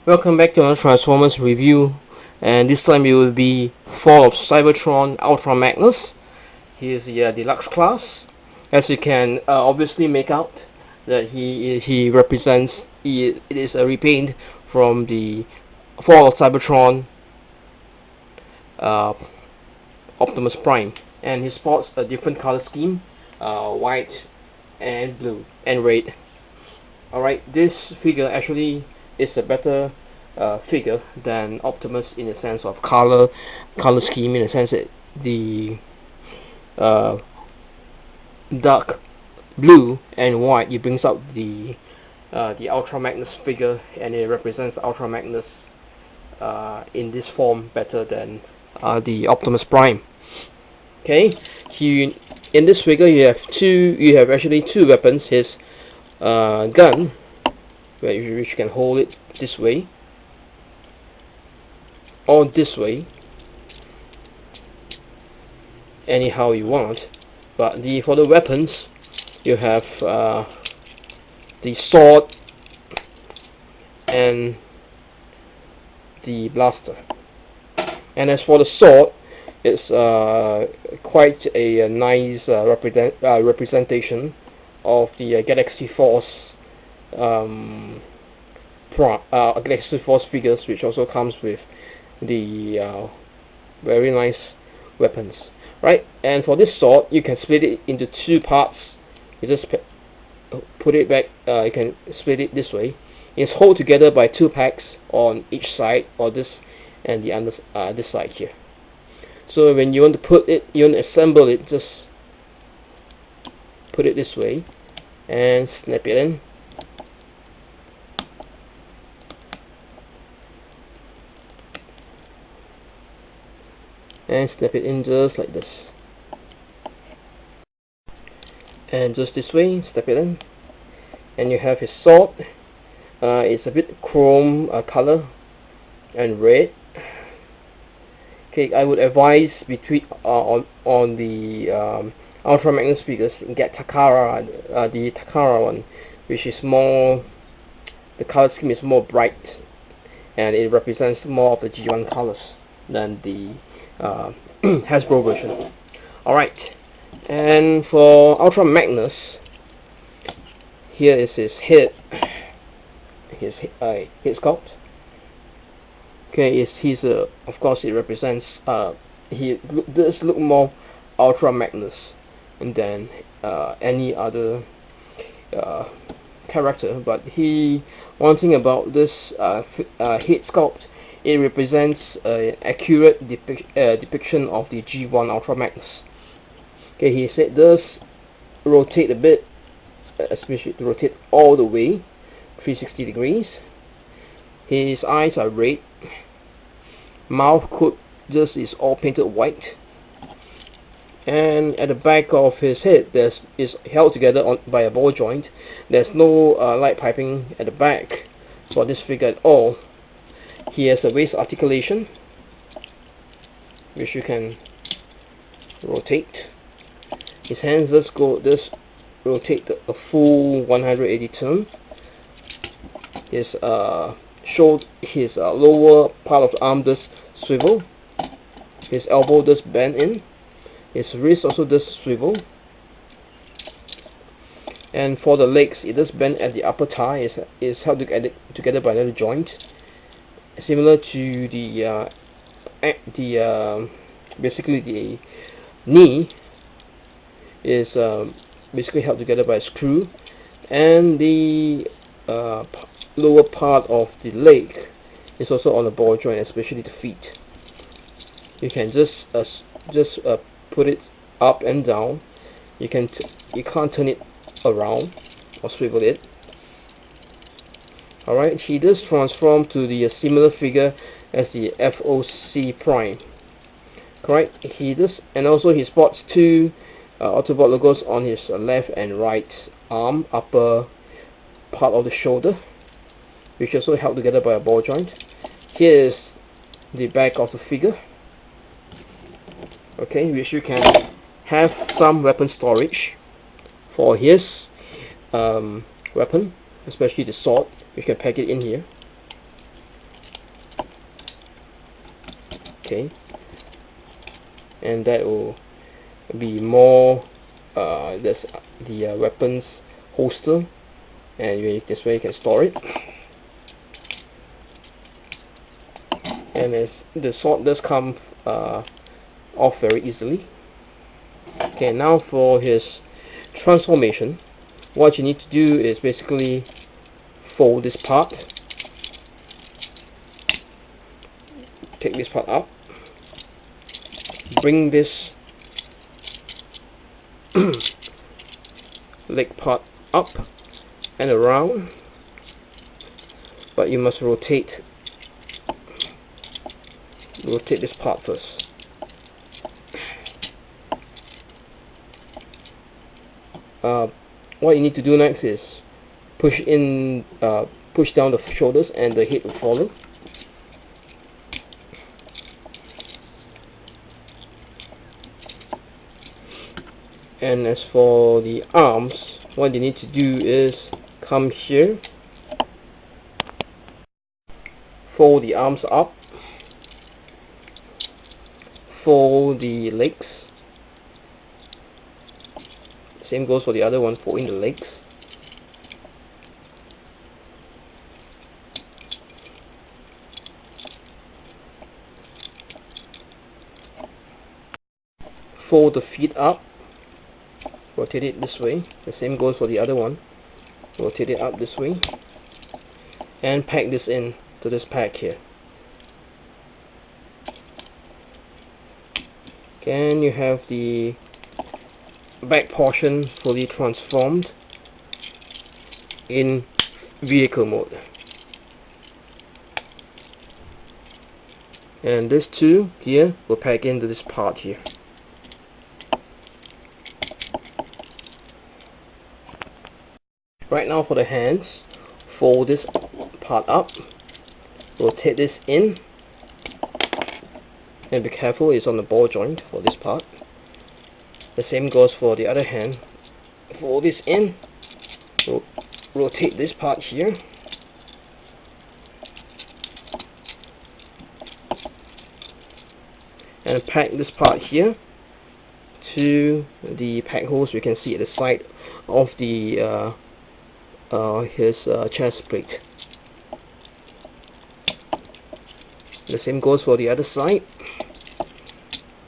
Welcome back to another Transformers review, and this time it will be Fall of Cybertron Ultra Magnus. Here's the deluxe class. As you can obviously make out that he represents, it is a repaint from the Fall of Cybertron Optimus Prime, and he sports a different color scheme, white and blue and red. Alright, this figure actually is a better figure than Optimus in the sense of color scheme, in the sense that the dark blue and white, it brings out the Ultra Magnus figure, and it represents Ultra Magnus in this form better than the Optimus Prime. Okay, in this figure you have actually two weapons. His gun, which you can hold it this way or this way, anyhow you want. But for the weapons, you have the sword and the blaster. And as for the sword, it's quite a nice representation of the Galaxy Force Galaxy Force figures, which also comes with the very nice weapons, right? And for this sword, you can split it into two parts. You just put it back. You can split it this way. It's held together by two pegs on each side, or this and the other this side here. So when you want to assemble it, just put it this way and snap it in. And snap it in just like this, and just this way, snap it in, and you have his sword. It's a bit chrome color and red. Okay, I would advise between on the Ultra Magnus figures, get Takara, the Takara one, which is more, the color scheme is more bright, and it represents more of the G1 colors than the Hasbro version. Alright, and for Ultra Magnus, here is his head sculpt. Okay, he's of course it represents, he does look more Ultra Magnus than any other character. But one thing about this head sculpt, it represents an accurate depiction of the G1 Ultra Magnus. Okay, he said does rotate a bit, especially to rotate all the way 360 degrees. His eyes are red. Mouth coat just is all painted white. And at the back of his head, is held together by a ball joint. There's no light piping at the back for this figure at all. He has a waist articulation, which you can rotate. His hands just rotate a full 180 turn. His his lower part of the arm does swivel. His elbow does bend in. His wrist also does swivel. And for the legs, it does bend at the upper thigh. Is held together by another joint, similar to the basically the knee is basically held together by a screw, and the lower part of the leg is also on a ball joint, especially the feet. You can just put it up and down. You can't turn it around or swivel it. Alright, he does transform to the similar figure as the FOC Prime. Correct? He does, and also he sports two Autobot logos on his left and right arm, upper part of the shoulder, which also held together by a ball joint. Here is the back of the figure. Okay, which you can have some weapon storage for his weapon, especially the sword. You can pack it in here. Okay, and that will be more that's the weapons holster, and this way you can store it. And as the sword does come off very easily. Okay, now for his transformation, what you need to do is basically fold this part, take this part up, bring this leg part up and around, but you must rotate this part first. What you need to do next is push down the shoulders, and the head will follow. And as for the arms, what you need to do is come here, fold the arms up, fold the legs. Same goes for the other one, folding the legs. Fold the feet up, rotate it this way. The same goes for the other one. Rotate it up this way, and pack this in to this pack here. And you have the back portion fully transformed in vehicle mode. And this too here will pack into this part here. Right now for the hands, fold this part up, rotate this in, and be careful, it's on the ball joint for this part. The same goes for the other hand. Fold this in, rotate this part here, and pack this part here to the pack holes we can see at the side of the his chest plate. The same goes for the other side,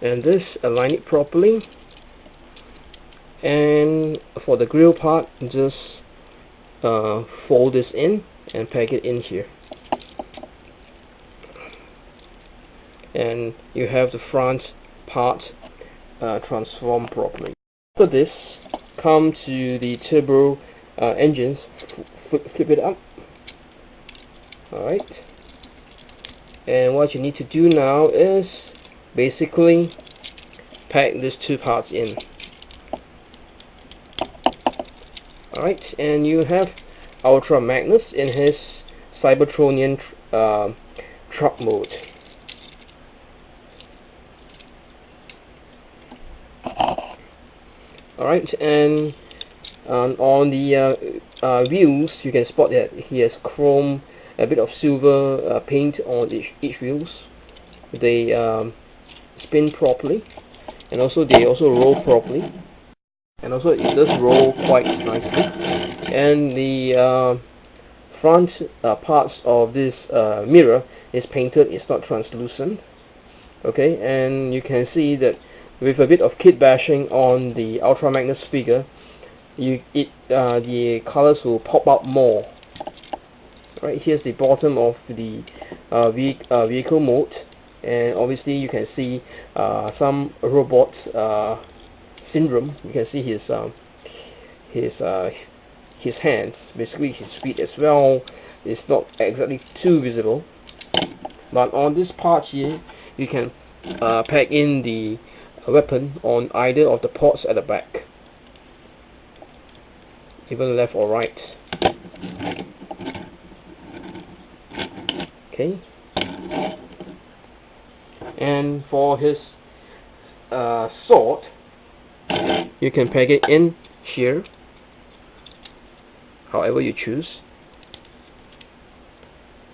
and this, align it properly. And for the grill part, just fold this in and pack it in here, and you have the front part transformed properly. After this, come to the turbo engines, flip it up. Alright, and what you need to do now is basically pack these two parts in. Alright, and you have Ultra Magnus in his Cybertronian truck mode. Alright, and on the wheels, you can spot that he has chrome, a bit of silver paint on each wheels. They spin properly, and also they also roll properly, and also it does roll quite nicely. And the front parts of this mirror is painted, it's not translucent. Okay, and you can see that with a bit of kit bashing on the Ultra Magnus figure, the colors will pop out more. Right, here's the bottom of the vehicle mode, and obviously you can see some robot syndrome. You can see his hands, basically his feet as well. It's not exactly too visible, but on this part here, you can pack in the weapon on either of the ports at the back, even left or right. Okay, and for his sword, you can pack it in here, however you choose,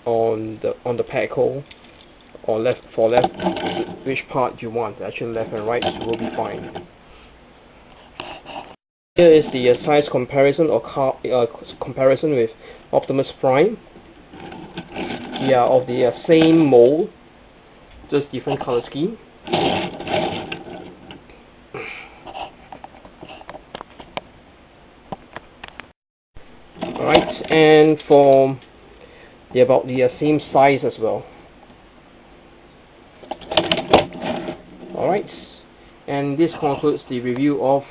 on the pack hole or left, for left, which part you want. Actually left and right will be fine. Here is the size comparison or comparison with Optimus Prime. They are of the same mold, just different color scheme. Alright, and for about the same size as well. Alright, and this concludes the review of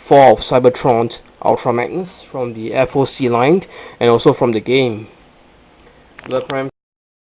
4 of Cybertron Ultra Magnus from the FOC line and also from the game.